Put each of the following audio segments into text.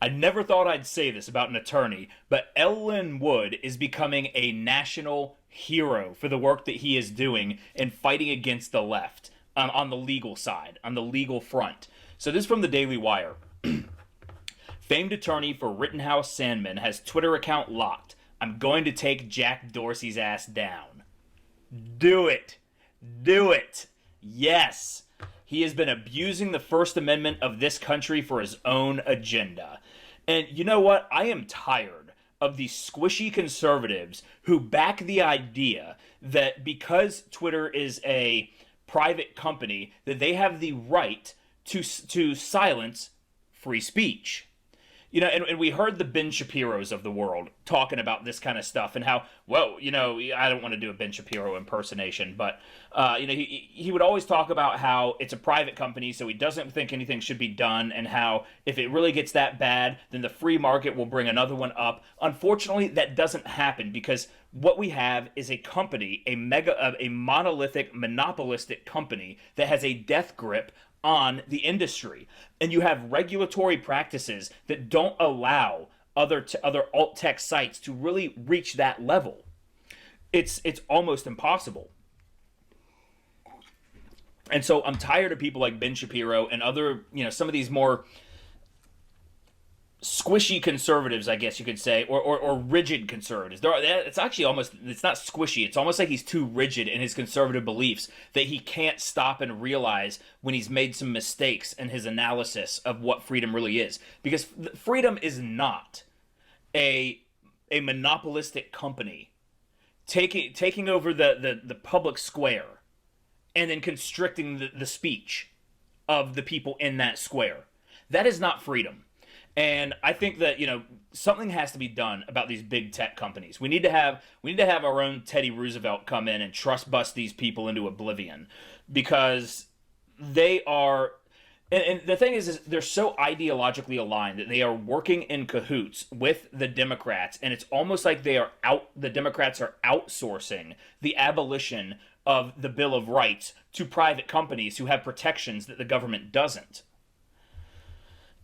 I never thought I'd say this about an attorney, but Ellen Wood is becoming a national hero for the work that he is doing in fighting against the left on the legal side, on the legal front. So this is from the Daily Wire. Famed attorney for Rittenhouse Sandman has Twitter account locked. I'm going to take Jack Dorsey's ass down. Do it. Do it. Yes. He has been abusing the First Amendment of this country for his own agenda. And you know what? I am tired of these squishy conservatives who back the idea that because Twitter is a private company, that they have the right to silence free speech. You know, and we heard the Ben Shapiro's of the world talking about this kind of stuff and how, well, you know, I don't want to do a Ben Shapiro impersonation, but, you know, he would always talk about how it's a private company, so he doesn't think anything should be done, and how if it really gets that bad, then the free market will bring another one up. Unfortunately, that doesn't happen because what we have is a company, a monolithic, monopolistic company that has a death grip on the industry, and you have regulatory practices that don't allow other alt tech sites to really reach that level. It's almost impossible. And so I'm tired of people like Ben Shapiro and other, you know, some of these more squishy conservatives, I guess you could say, or rigid conservatives. It's actually almost, it's not squishy. It's almost like he's too rigid in his conservative beliefs that he can't stop and realize when he's made some mistakes in his analysis of what freedom really is. Because freedom is not a monopolistic company taking over the public square and then constricting the speech of the people in that square. That is not freedom. And I think that, you know, something has to be done about these big tech companies. We need to have our own Teddy Roosevelt come in and trust bust these people into oblivion, because they are, and the thing is they're so ideologically aligned that they are working in cahoots with the Democrats, and it's almost like the Democrats are outsourcing the abolition of the Bill of Rights to private companies who have protections that the government doesn't.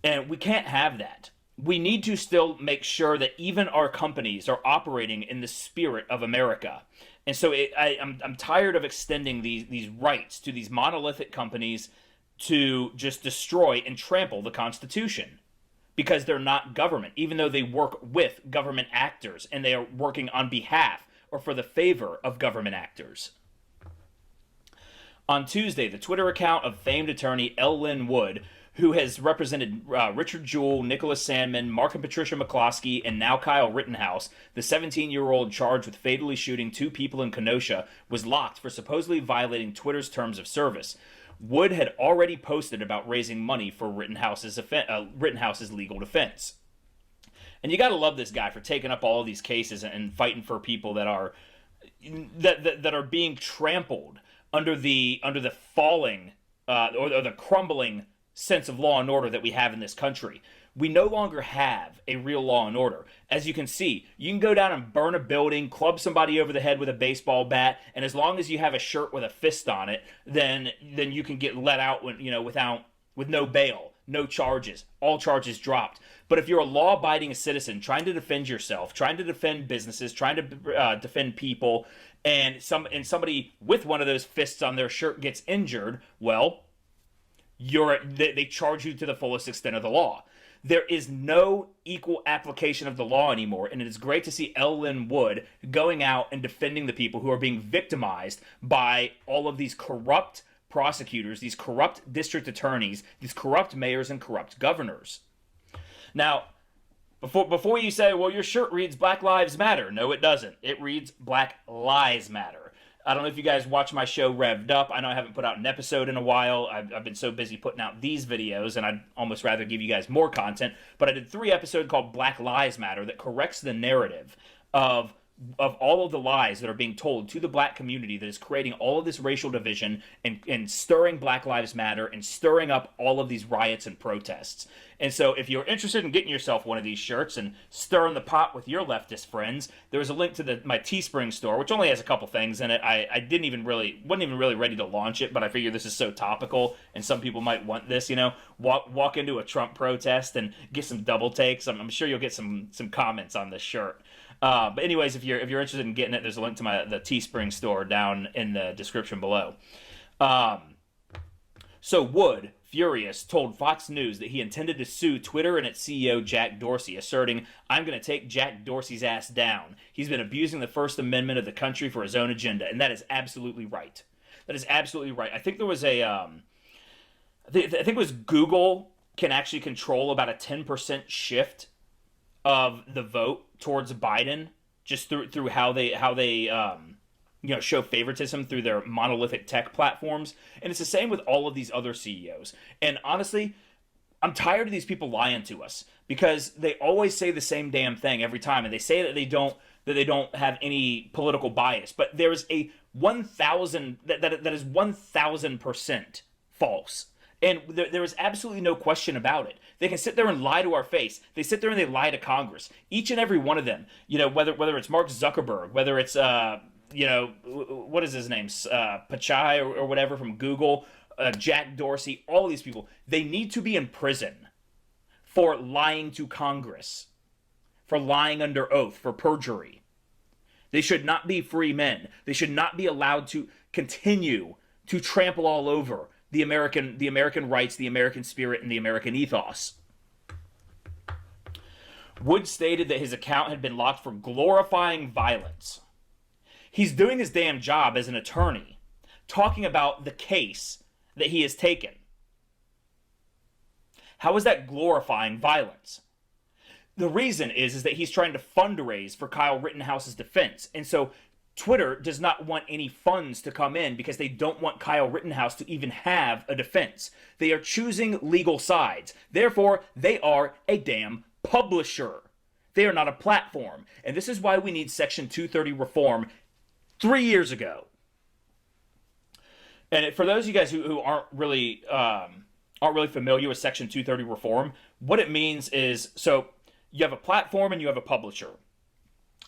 And we can't have that. We need to still make sure that even our companies are operating in the spirit of America. And so I'm tired of extending these rights to these monolithic companies to just destroy and trample the Constitution, because they're not government, even though they work with government actors and they are working on behalf or for the favor of government actors. On Tuesday, the Twitter account of famed attorney Ellen Wood, who has represented Richard Jewell, Nicholas Sandman, Mark and Patricia McCloskey, and now Kyle Rittenhouse, the 17-year-old charged with fatally shooting two people in Kenosha, was locked for supposedly violating Twitter's terms of service. Wood had already posted about raising money for Rittenhouse's legal defense. And you got to love this guy for taking up all of these cases and fighting for people that are being trampled under the falling or the crumbling sense of law and order that we have in this country. We no longer have a real law and order. As you can see, you can go down and burn a building, club somebody over the head with a baseball bat, and as long as you have a shirt with a fist on it, then you can get let out with no bail, no charges, all charges dropped. But if you're a law-abiding citizen trying to defend yourself, trying to defend businesses, trying to defend people, and somebody with one of those fists on their shirt gets injured, well, they charge you to the fullest extent of the law. There is no equal application of the law anymore, and it is great to see Ellen Wood going out and defending the people who are being victimized by all of these corrupt prosecutors, these corrupt district attorneys, these corrupt mayors and corrupt governors. Now, before you say, well, your shirt reads Black Lives Matter. No, it doesn't. It reads Black Lies Matter. I don't know if you guys watch my show Revved Up. I know I haven't put out an episode in a while. I've been so busy putting out these videos, and I'd almost rather give you guys more content. But I did 3 episodes called Black Lives Matter that corrects the narrative of of all of the lies that are being told to the black community that is creating all of this racial division and stirring Black Lives Matter and stirring up all of these riots and protests. And so if you're interested in getting yourself one of these shirts and stirring the pot with your leftist friends, there's a link to my Teespring store, which only has a couple things in it. I wasn't even really ready to launch it, but I figure this is so topical and some people might want this, walk into a Trump protest and get some double takes. I'm sure you'll get some comments on this shirt. But anyways, if you're interested in getting it, there's a link to the Teespring store down in the description below. So Wood, furious, told Fox News that he intended to sue Twitter and its CEO Jack Dorsey, asserting, "I'm going to take Jack Dorsey's ass down. He's been abusing the First Amendment of the country for his own agenda," and that is absolutely right. That is absolutely right. I think there was I think it was Google can actually control about a 10% shift of the vote towards Biden just through how they show favoritism through their monolithic tech platforms. And it's the same with all of these other CEOs. And honestly, I'm tired of these people lying to us because they always say the same damn thing every time, and they say that they don't have any political bias. But there's a 1,000 that is 1,000% false. And there is absolutely no question about it. They can sit there and lie to our face. They sit there and they lie to Congress. Each and every one of them. Whether it's Mark Zuckerberg, whether it's what is his name, Pichai or whatever from Google, Jack Dorsey, all of these people, they need to be in prison for lying to Congress, for lying under oath, for perjury. They should not be free men. They should not be allowed to continue to trample all over the American rights, the American spirit, and the American ethos. Wood stated that his account had been locked for glorifying violence. He's doing his damn job as an attorney, talking about the case that he has taken. How is that glorifying violence? The reason is that he's trying to fundraise for Kyle Rittenhouse's defense. And so Twitter does not want any funds to come in because they don't want Kyle Rittenhouse to even have a defense. They are choosing legal sides. Therefore, they are a damn publisher. They are not a platform. And this is why we need Section 230 reform 3 years ago. And for those of you guys who aren't really familiar with Section 230 reform, what it means is, so you have a platform and you have a publisher.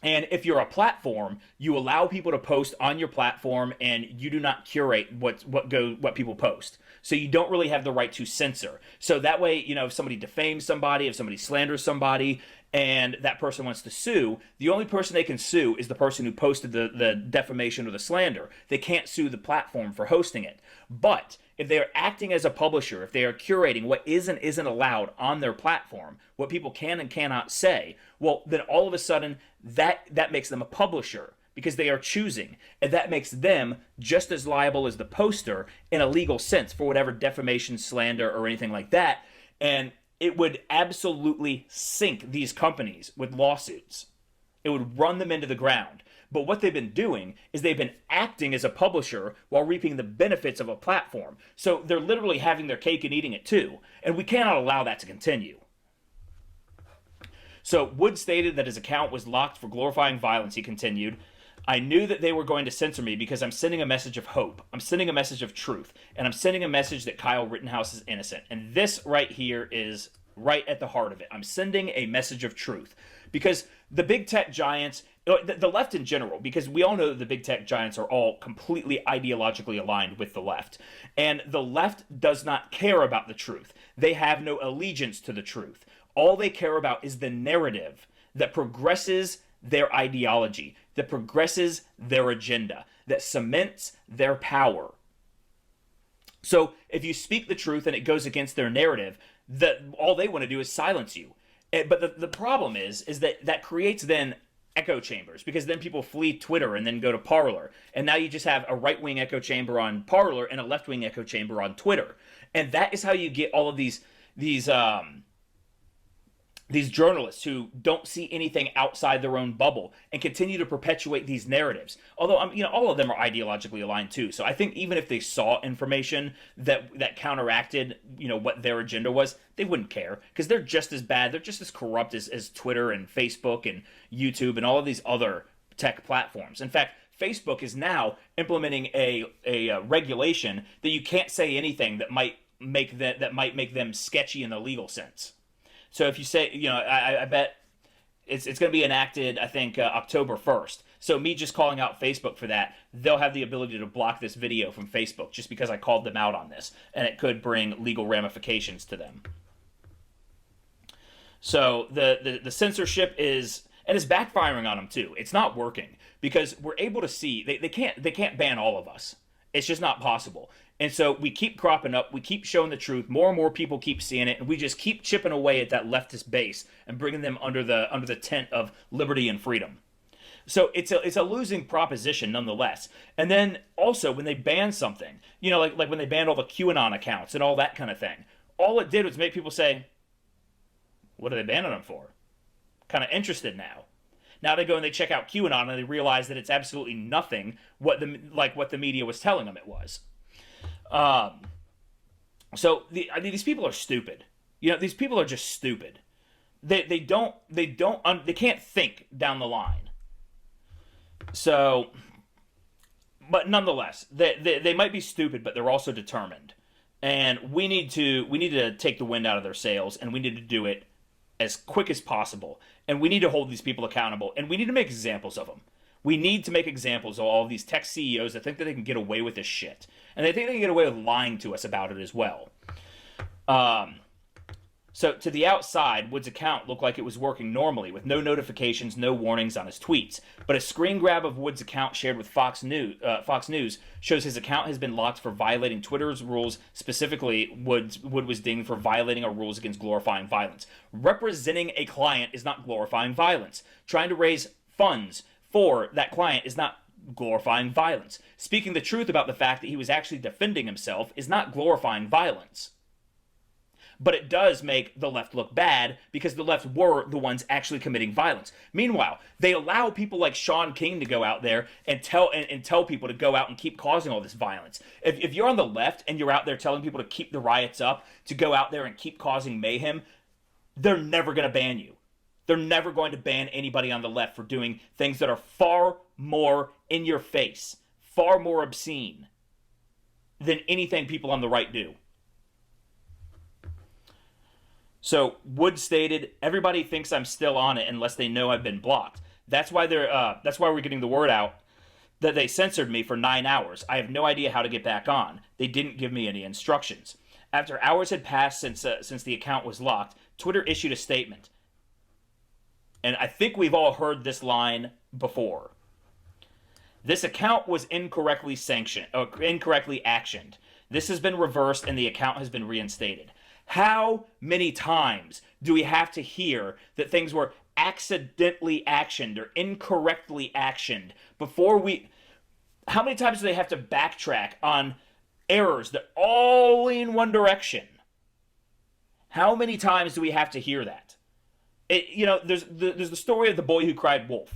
And if you're a platform, you allow people to post on your platform and you do not curate what people post. So you don't really have the right to censor. So that way, if somebody defames somebody, if somebody slanders somebody, and that person wants to sue, the only person they can sue is the person who posted the defamation or the slander. They can't sue the platform for hosting it. But if they are acting as a publisher, if they are curating what is and isn't allowed on their platform, what people can and cannot say, well, then all of a sudden that makes them a publisher because they are choosing. And that makes them just as liable as the poster in a legal sense for whatever defamation, slander, or anything like that. And it would absolutely sink these companies with lawsuits. It would run them into the ground. But what they've been doing is they've been acting as a publisher while reaping the benefits of a platform. So they're literally having their cake and eating it too. And we cannot allow that to continue. So Wood stated that his account was locked for glorifying violence. He continued, "I knew that they were going to censor me because I'm sending a message of hope. I'm sending a message of truth. And I'm sending a message that Kyle Rittenhouse is innocent." And this right here is right at the heart of it. I'm sending a message of truth. Because the big tech giants, the left in general, because we all know that the big tech giants are all completely ideologically aligned with the left. And the left does not care about the truth. They have no allegiance to the truth. All they care about is the narrative that progresses their ideology, that progresses their agenda, that cements their power. So if you speak the truth and it goes against their narrative, all they want to do is silence you. But the problem is that creates then echo chambers, because then people flee Twitter and then go to Parler. And now you just have a right-wing echo chamber on Parler and a left-wing echo chamber on Twitter. And that is how you get all of these journalists who don't see anything outside their own bubble and continue to perpetuate these narratives. Although, all of them are ideologically aligned too. So I think even if they saw information that counteracted, what their agenda was, they wouldn't care, because they're just as bad. They're just as corrupt as Twitter and Facebook and YouTube and all of these other tech platforms. In fact, Facebook is now implementing a regulation that you can't say anything that might make them sketchy in the legal sense. So if you say, I bet it's going to be enacted, I think, October 1st. So me just calling out Facebook for that, they'll have the ability to block this video from Facebook just because I called them out on this, and it could bring legal ramifications to them. So the censorship is, and it's backfiring on them too. It's not working because we're able to see they can't ban all of us. It's just not possible. And so we keep cropping up, we keep showing the truth, more and more people keep seeing it, and we just keep chipping away at that leftist base and bringing them under the tent of liberty and freedom. So it's a losing proposition nonetheless. And then also when they ban something, like when they banned all the QAnon accounts and all that kind of thing, all it did was make people say, what are they banning them for? Kind of interested now. Now they go and they check out QAnon and they realize that it's absolutely nothing what the media was telling them it was. So these people are stupid. These people are just stupid. They can't think down the line. So, but nonetheless, they might be stupid, but they're also determined. And we need to take the wind out of their sails, and we need to do it as quick as possible. And we need to hold these people accountable, and we need to make examples of them. We need to make examples of all of these tech CEOs that think that they can get away with this shit. And they think they can get away with lying to us about it as well. So to the outside, Wood's account looked like it was working normally with no notifications, no warnings on his tweets. But a screen grab of Wood's account shared with Fox News shows his account has been locked for violating Twitter's rules. Specifically, Wood was dinged for violating our rules against glorifying violence. Representing a client is not glorifying violence. Trying to raise funds for that client is not glorifying violence. Speaking the truth about the fact that he was actually defending himself is not glorifying violence. But it does make the left look bad because the left were the ones actually committing violence. Meanwhile, they allow people like Sean King to go out there and tell people to go out and keep causing all this violence. If you're on the left and you're out there telling people to keep the riots up, to go out there and keep causing mayhem, they're never going to ban you. They're never going to ban anybody on the left for doing things that are far more in your face, far more obscene than anything people on the right do. So Wood stated, "Everybody thinks I'm still on it unless they know I've been blocked. That's why we're getting the word out that they censored me for 9 hours. I have no idea how to get back on. They didn't give me any instructions." After hours had passed since the account was locked, Twitter issued a statement. And I think we've all heard this line before. "This account was incorrectly actioned. This has been reversed and the account has been reinstated." How many times do we have to hear that things were accidentally actioned or incorrectly actioned before we... How many times do they have to backtrack on errors that all lean one direction? How many times do we have to hear that? There's the story of the boy who cried wolf.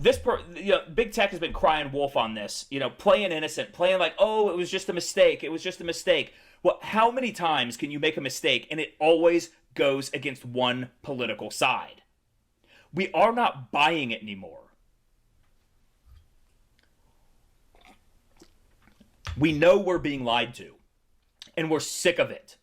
Big tech has been crying wolf on this, playing innocent, playing like, oh, it was just a mistake. It was just a mistake. Well, how many times can you make a mistake and it always goes against one political side? We are not buying it anymore. We know we're being lied to, and we're sick of it.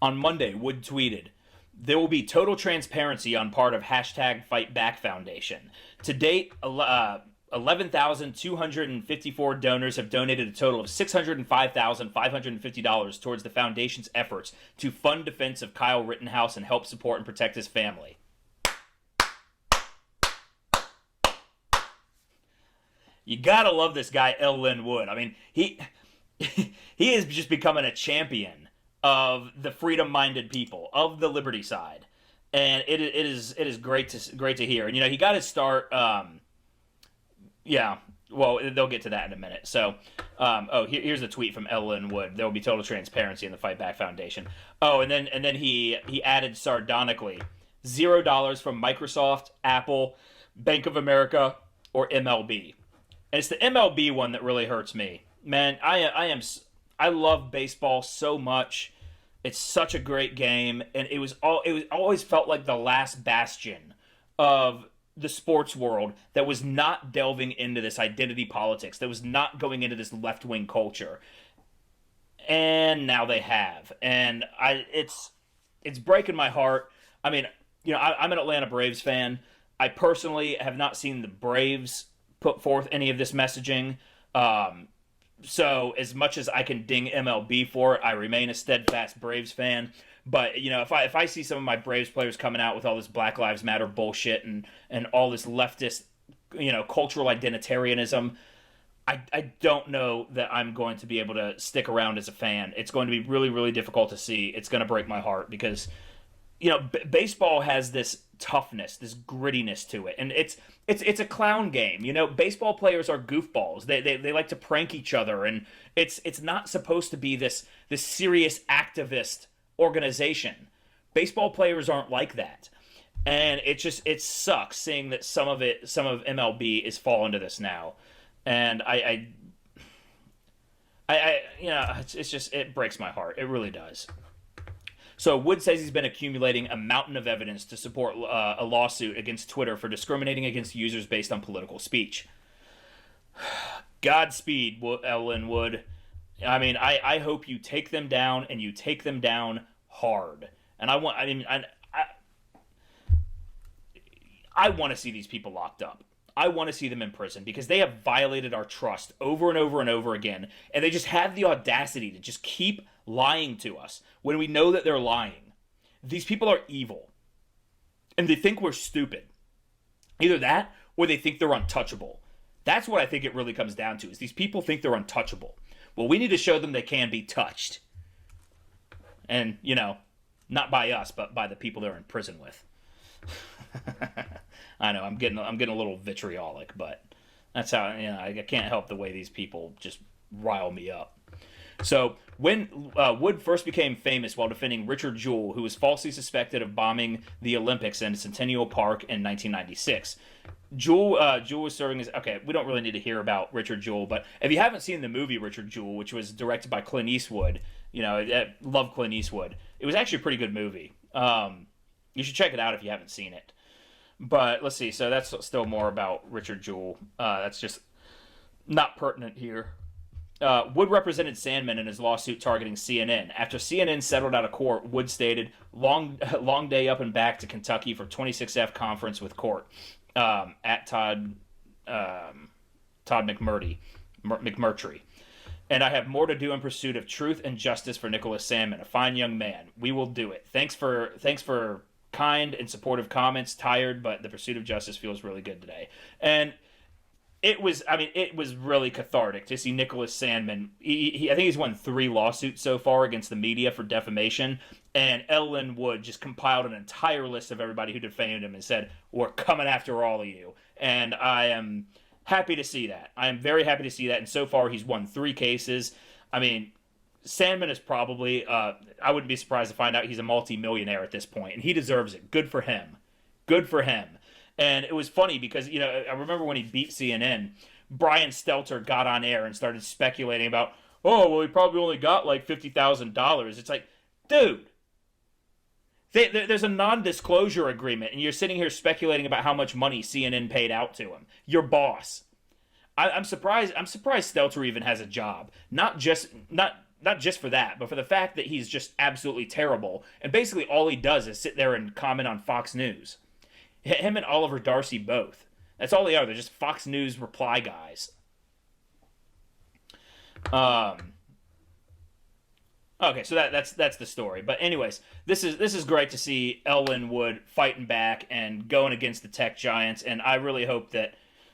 On Monday, Wood tweeted, "There will be total transparency on part of #FightBack Foundation. To date, 11,254 donors have donated a total of $605,550 towards the foundation's efforts to fund defense of Kyle Rittenhouse and help support and protect his family." You gotta love this guy, L. Lynn Wood. I mean, he is just becoming a champion of the freedom-minded people, of the liberty side, and it is great to hear. And he got his start. Yeah, well, they'll get to that in a minute. So, here's a tweet from Ellen Wood. There will be total transparency in the Fight Back Foundation. Oh, and then he added sardonically, $0 from Microsoft, Apple, Bank of America, or MLB. And it's the MLB one that really hurts me. Man, I love baseball so much, It's such a great game, and it was always felt like the last bastion of the sports world that was not delving into this identity politics, that was not going into this left wing culture, and now they have, and it's breaking my heart. I mean, I'm an Atlanta Braves fan. I personally have not seen the Braves put forth any of this messaging. So as much as I can ding MLB for it, I remain a steadfast Braves fan. But if I see some of my Braves players coming out with all this Black Lives Matter bullshit and all this leftist, cultural identitarianism, I don't know that I'm going to be able to stick around as a fan. It's going to be really, really difficult to see. It's going to break my heart because baseball has this toughness, this grittiness to it, and it's a clown game. Baseball players are goofballs. They like to prank each other, and it's not supposed to be this serious activist organization. Baseball players aren't like that, and it sucks seeing that some of MLB is falling to this now, and it's just, it breaks my heart. It really does. So Wood says he's been accumulating a mountain of evidence to support a lawsuit against Twitter for discriminating against users based on political speech. Godspeed, Ellen Wood. I mean, I hope you take them down, and you take them down hard. And I want to see these people locked up. I want to see them in prison because they have violated our trust over and over and over again, and they just have the audacity to just keep lying to us when we know that they're lying. These people are evil, and they think we're stupid. Either that, or they think they're untouchable. That's what I think it really comes down to, is these people think they're untouchable. Well, we need to show them they can be touched. And, not by us, but by the people they're in prison with. I know, I'm getting a little vitriolic, but that's how, I can't help the way these people just rile me up. So when Wood first became famous while defending Richard Jewell, who was falsely suspected of bombing the Olympics in Centennial Park in 1996. Jewell was serving as... Okay, we don't really need to hear about Richard Jewell, but if you haven't seen the movie Richard Jewell, which was directed by Clint Eastwood, I love Clint Eastwood. It was actually a pretty good movie. You should check it out if you haven't seen it. But let's see. So that's still more about Richard Jewell. That's just not pertinent here. Wood represented Sandman in his lawsuit targeting CNN. After CNN settled out of court, Wood stated, long day up and back to Kentucky for 26F conference with court. At Todd McMurtry. And I have more to do in pursuit of truth and justice for Nicholas Sandman, a fine young man. We will do it. Thanks for kind and supportive comments. Tired, but the pursuit of justice feels really good today. And it was really cathartic to see Nicholas Sandman. I think he's won 3 lawsuits so far against the media for defamation. And Ellen Wood just compiled an entire list of everybody who defamed him and said, we're coming after all of you. And I am happy to see that. I am very happy to see that. And so far, he's won 3 cases. I mean, Sandman is probably, I wouldn't be surprised to find out he's a multi-millionaire at this point, and he deserves it. Good for him. Good for him. And it was funny because, I remember when he beat CNN, Brian Stelter got on air and started speculating about, oh, well, he probably only got like $50,000. It's like, dude, there's a non-disclosure agreement, and you're sitting here speculating about how much money CNN paid out to him. Your boss. I'm surprised Stelter even has a job. Not just for that, but for the fact that he's just absolutely terrible. And basically all he does is sit there and comment on Fox News. Him and Oliver Darcy both. That's all they are. They're just Fox News reply guys. Okay, so that's the story. But anyways, this is great to see Ellen Wood fighting back and going against the tech giants, and I really hope that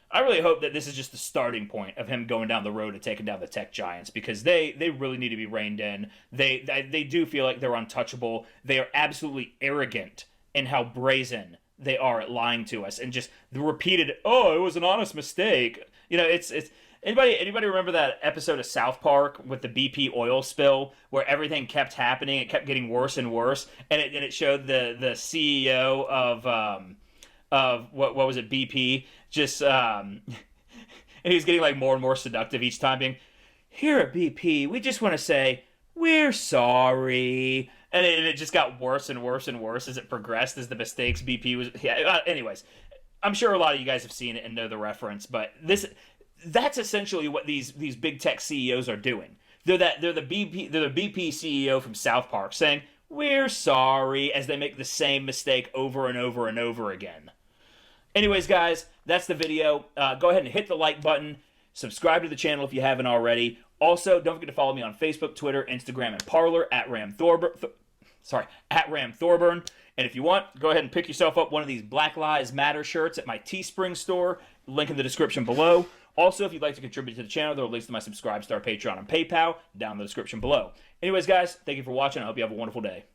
this is just the starting point of him going down the road to taking down the tech giants, because they really need to be reined in. They do feel like they're untouchable. They are absolutely arrogant in how brazen they are at lying to us, and just the repeated, oh, it was an honest mistake. It's anybody remember that episode of South Park with the BP oil spill where everything kept happening, it kept getting worse and worse, and it showed the CEO of what was it, BP, just and he was getting like more and more seductive each time, being, here at BP we just want to say we're sorry, And it just got worse and worse and worse as it progressed, as the mistakes BP was. Yeah. Anyways, I'm sure a lot of you guys have seen it and know the reference, but that's essentially what these big tech CEOs are doing. They're the BP CEO from South Park saying, "We're sorry," as they make the same mistake over and over and over again. Anyways, guys, that's the video. Go ahead and hit the like button. Subscribe to the channel if you haven't already. Also, don't forget to follow me on Facebook, Twitter, Instagram, and Parler at Ram Thorburn. And if you want, go ahead and pick yourself up one of these Black Lives Matter shirts at my Teespring store. Link in the description below. Also, if you'd like to contribute to the channel, there are links to my Subscribe Star, Patreon, and PayPal down in the description below. Anyways, guys, thank you for watching. I hope you have a wonderful day.